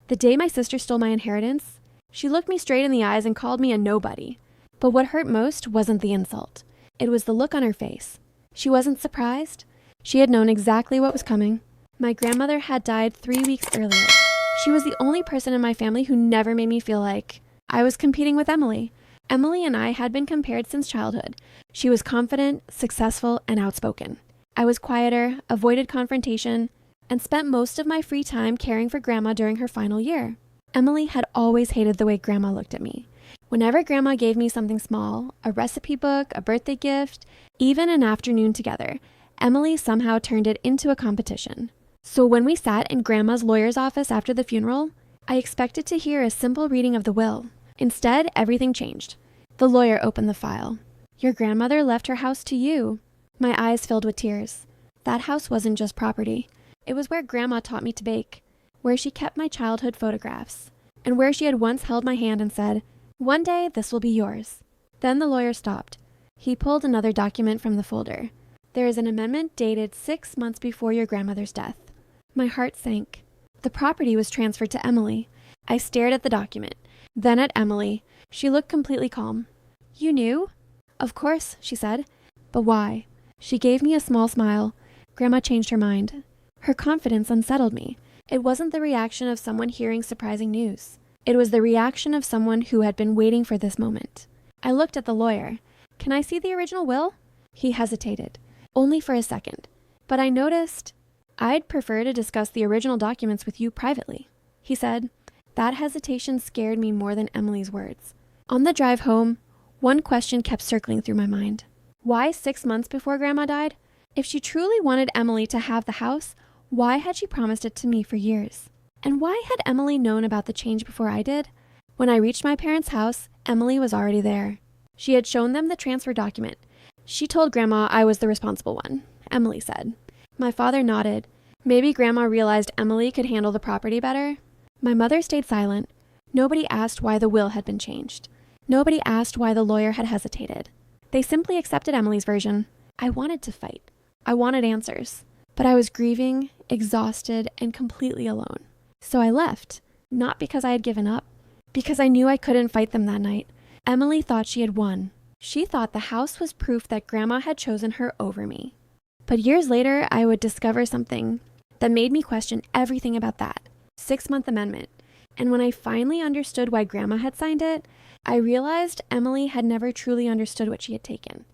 The day my sister stole my inheritance, she looked me straight in the eyes and called me a nobody. But what hurt most wasn't the insult. It was the look on her face. She wasn't surprised. She had known exactly what was coming. My grandmother had died 3 weeks earlier. She was the only person in my family who never made me feel like I was competing with Emily. Emily and I had been compared since childhood. She was confident, successful, and outspoken. I was quieter, avoided confrontation, and spent most of my free time caring for Grandma during her final year. Emily had always hated the way Grandma looked at me. Whenever Grandma gave me something small, a recipe book, a birthday gift, even an afternoon together, Emily somehow turned it into a competition. So when we sat in Grandma's lawyer's office after the funeral, I expected to hear a simple reading of the will. Instead, everything changed. The lawyer opened the file. Your grandmother left her house to you. My eyes filled with tears. That house wasn't just property. It was where Grandma taught me to bake, where she kept my childhood photographs, and where she had once held my hand and said, "One day, this will be yours." Then the lawyer stopped. He pulled another document from the folder. There is an amendment dated 6 months before your grandmother's death. My heart sank. The property was transferred to Emily. I stared at the document, then at Emily. She looked completely calm. You knew? Of course, she said. But why? She gave me a small smile. Grandma changed her mind. Her confidence unsettled me. It wasn't the reaction of someone hearing surprising news. It was the reaction of someone who had been waiting for this moment. I looked at the lawyer. Can I see the original will? He hesitated, only for a second. But I noticed, I'd prefer to discuss the original documents with you privately. He said. That hesitation scared me more than Emily's words. On the drive home, one question kept circling through my mind. Why 6 months before Grandma died? If she truly wanted Emily to have the house, why had she promised it to me for years? And why had Emily known about the change before I did? When I reached my parents' house, Emily was already there. She had shown them the transfer document. She told Grandma I was the responsible one, Emily said. My father nodded. Maybe Grandma realized Emily could handle the property better. My mother stayed silent. Nobody asked why the will had been changed. Nobody asked why the lawyer had hesitated. They simply accepted Emily's version. I wanted to fight. I wanted answers. But I was grieving, exhausted, and completely alone. So I left, not because I had given up, because I knew I couldn't fight them that night. Emily thought she had won. She thought the house was proof that Grandma had chosen her over me. But years later, I would discover something that made me question everything about that 6-month amendment. And when I finally understood why Grandma had signed it, I realized Emily had never truly understood what she had taken.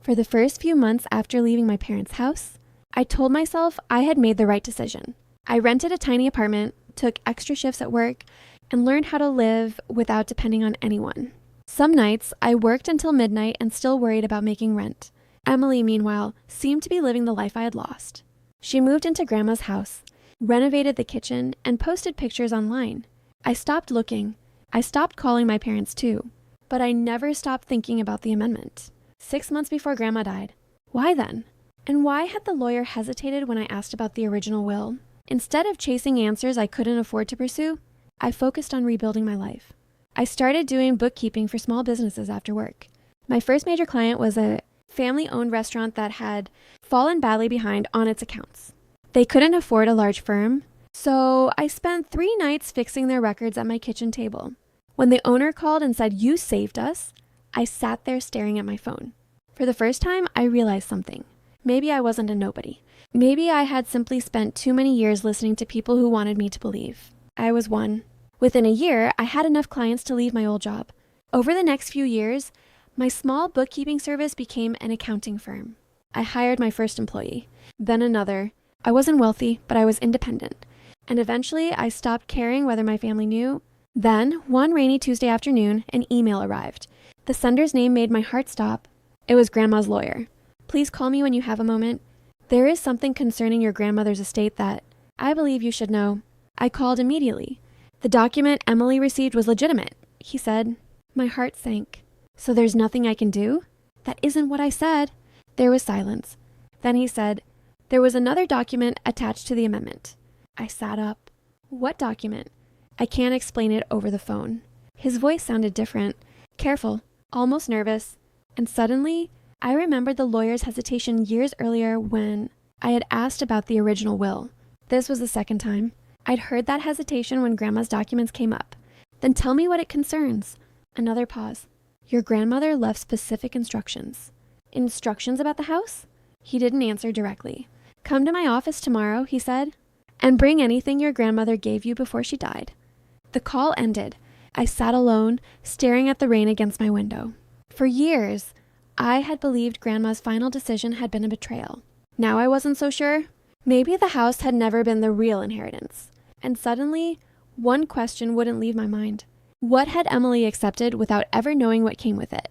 For the first few months after leaving my parents' house, I told myself I had made the right decision. I rented a tiny apartment, took extra shifts at work, and learned how to live without depending on anyone. Some nights, I worked until midnight and still worried about making rent. Emily, meanwhile, seemed to be living the life I had lost. She moved into Grandma's house, renovated the kitchen, and posted pictures online. I stopped looking. I stopped calling my parents too. But I never stopped thinking about the amendment. 6 months before Grandma died. Why then? And why had the lawyer hesitated when I asked about the original will? Instead of chasing answers I couldn't afford to pursue, I focused on rebuilding my life. I started doing bookkeeping for small businesses after work. My first major client was a family-owned restaurant that had fallen badly behind on its accounts. They couldn't afford a large firm, so I spent 3 nights fixing their records at my kitchen table. When the owner called and said, "You saved us," I sat there staring at my phone. For the first time, I realized something. Maybe I wasn't a nobody. Maybe I had simply spent too many years listening to people who wanted me to believe. I was one. Within a year, I had enough clients to leave my old job. Over the next few years, my small bookkeeping service became an accounting firm. I hired my first employee, then another. I wasn't wealthy, but I was independent. And eventually, I stopped caring whether my family knew. Then, one rainy Tuesday afternoon, an email arrived. The sender's name made my heart stop. It was Grandma's lawyer. "Please call me when you have a moment. There is something concerning your grandmother's estate that I believe you should know." I called immediately. The document Emily received was legitimate, he said. My heart sank. So there's nothing I can do? That isn't what I said. There was silence. Then he said, there was another document attached to the amendment. I sat up. What document? I can't explain it over the phone. His voice sounded different, careful, almost nervous. And suddenly, I remembered the lawyer's hesitation years earlier when I had asked about the original will. This was the second time. I'd heard that hesitation when Grandma's documents came up. Then tell me what it concerns. Another pause. Your grandmother left specific instructions. Instructions about the house? He didn't answer directly. Come to my office tomorrow, he said, and bring anything your grandmother gave you before she died. The call ended. I sat alone, staring at the rain against my window. For years, I had believed Grandma's final decision had been a betrayal. Now I wasn't so sure. Maybe the house had never been the real inheritance. And suddenly, one question wouldn't leave my mind. What had Emily accepted without ever knowing what came with it?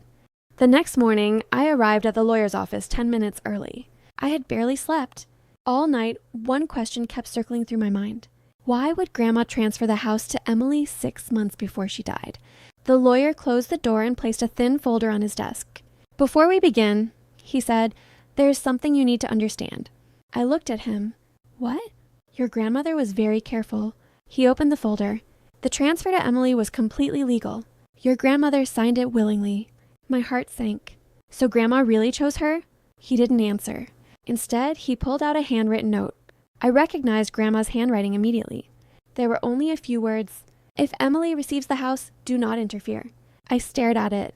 The next morning, I arrived at the lawyer's office 10 minutes early. I had barely slept. All night, one question kept circling through my mind. Why would Grandma transfer the house to Emily 6 months before she died? The lawyer closed the door and placed a thin folder on his desk. Before we begin, he said, there's something you need to understand. I looked at him. What? Your grandmother was very careful. He opened the folder. The transfer to Emily was completely legal. Your grandmother signed it willingly. My heart sank. So Grandma really chose her? He didn't answer. Instead, he pulled out a handwritten note. I recognized Grandma's handwriting immediately. There were only a few words. If Emily receives the house, do not interfere. I stared at it.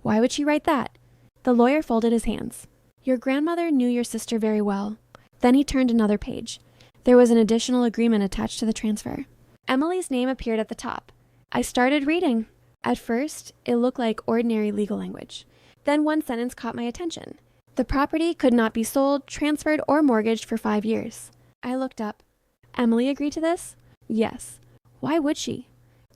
Why would she write that? The lawyer folded his hands. Your grandmother knew your sister very well. Then he turned another page. There was an additional agreement attached to the transfer. Emily's name appeared at the top. I started reading. At first, it looked like ordinary legal language. Then one sentence caught my attention. The property could not be sold, transferred, or mortgaged for 5 years. I looked up. Emily agreed to this? Yes. Why would she?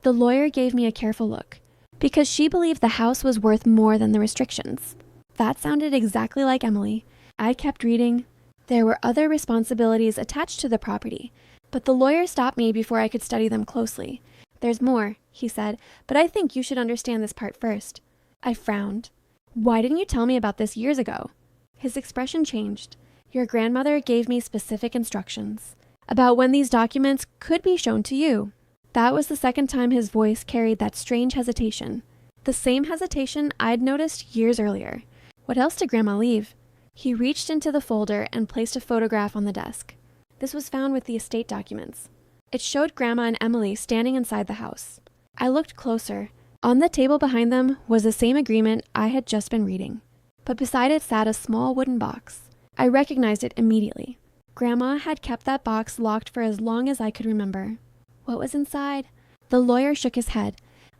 The lawyer gave me a careful look. Because she believed the house was worth more than the restrictions. That sounded exactly like Emily. I kept reading. There were other responsibilities attached to the property, but the lawyer stopped me before I could study them closely. There's more, he said, but I think you should understand this part first. I frowned. Why didn't you tell me about this years ago? His expression changed. Your grandmother gave me specific instructions about when these documents could be shown to you. That was the second time his voice carried that strange hesitation. The same hesitation I'd noticed years earlier. What else did Grandma leave? He reached into the folder and placed a photograph on the desk. This was found with the estate documents. It showed Grandma and Emily standing inside the house. I looked closer. On the table behind them was the same agreement I had just been reading. But beside it sat a small wooden box. I recognized it immediately. Grandma had kept that box locked for as long as I could remember. What was inside? The lawyer shook his head.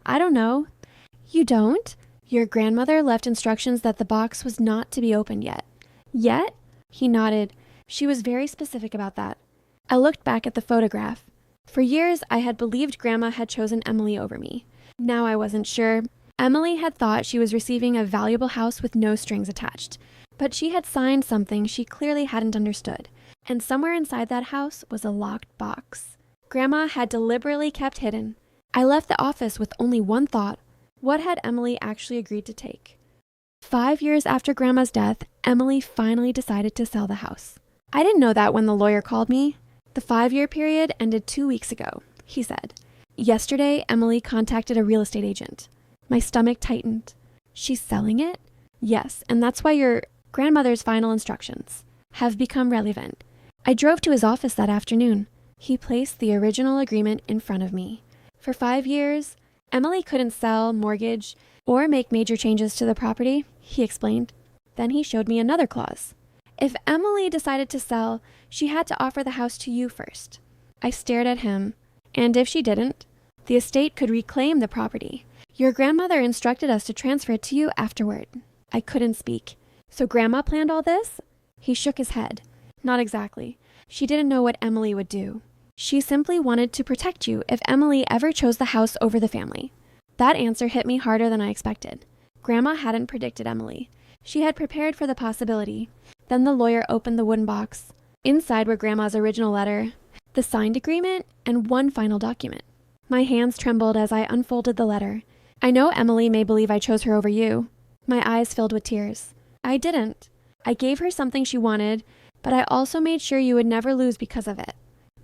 I don't know. You don't? Your grandmother left instructions that the box was not to be opened yet. Yet? He nodded. She was very specific about that. I looked back at the photograph. For years, I had believed Grandma had chosen Emily over me. Now I wasn't sure. Emily had thought she was receiving a valuable house with no strings attached. But she had signed something she clearly hadn't understood. And somewhere inside that house was a locked box. Grandma had deliberately kept hidden. I left the office with only one thought. What had Emily actually agreed to take? 5 years after Grandma's death, Emily finally decided to sell the house. I didn't know that when the lawyer called me. The 5-year period ended 2 weeks ago, he said. Yesterday, Emily contacted a real estate agent. My stomach tightened. She's selling it? Yes, and that's why your grandmother's final instructions have become relevant. I drove to his office that afternoon. He placed the original agreement in front of me. For 5 years, Emily couldn't sell, mortgage, or make major changes to the property, he explained. Then he showed me another clause. If Emily decided to sell, she had to offer the house to you first. I stared at him. And if she didn't, the estate could reclaim the property. Your grandmother instructed us to transfer it to you afterward. I couldn't speak. So Grandma planned all this? He shook his head. Not exactly. She didn't know what Emily would do. She simply wanted to protect you if Emily ever chose the house over the family. That answer hit me harder than I expected. Grandma hadn't predicted Emily. She had prepared for the possibility. Then the lawyer opened the wooden box. Inside were Grandma's original letter, the signed agreement, and one final document. My hands trembled as I unfolded the letter. I know Emily may believe I chose her over you. My eyes filled with tears. I didn't. I gave her something she wanted, but I also made sure you would never lose because of it.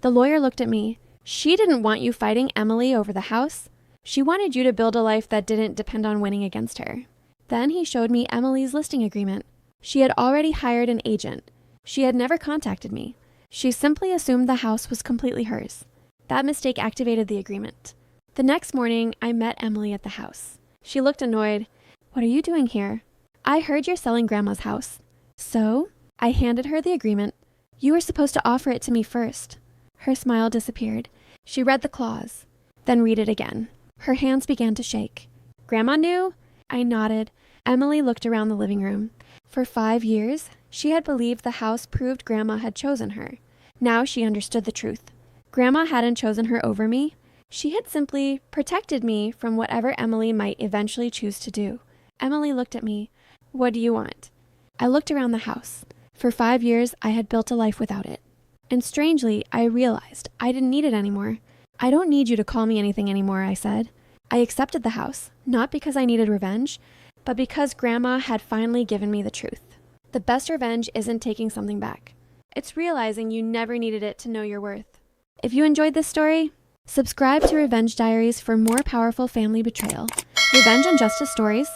The lawyer looked at me. She didn't want you fighting Emily over the house. She wanted you to build a life that didn't depend on winning against her. Then he showed me Emily's listing agreement. She had already hired an agent. She had never contacted me. She simply assumed the house was completely hers. That mistake activated the agreement. The next morning, I met Emily at the house. She looked annoyed. "What are you doing here?" "I heard you're selling Grandma's house." "So?" I handed her the agreement. "You were supposed to offer it to me first." Her smile disappeared. She read the clause, then read it again. Her hands began to shake. "Grandma knew?" I nodded. Emily looked around the living room. For 5 years, she had believed the house proved Grandma had chosen her. Now she understood the truth. Grandma hadn't chosen her over me. She had simply protected me from whatever Emily might eventually choose to do. Emily looked at me. "What do you want?" I looked around the house. For 5 years, I had built a life without it. And strangely, I realized I didn't need it anymore. "I don't need you to call me anything anymore," I said. I accepted the house, not because I needed revenge, but because Grandma had finally given me the truth. The best revenge isn't taking something back. It's realizing you never needed it to know your worth. If you enjoyed this story, subscribe to Revenge Diaries for more powerful family betrayal, revenge and justice stories,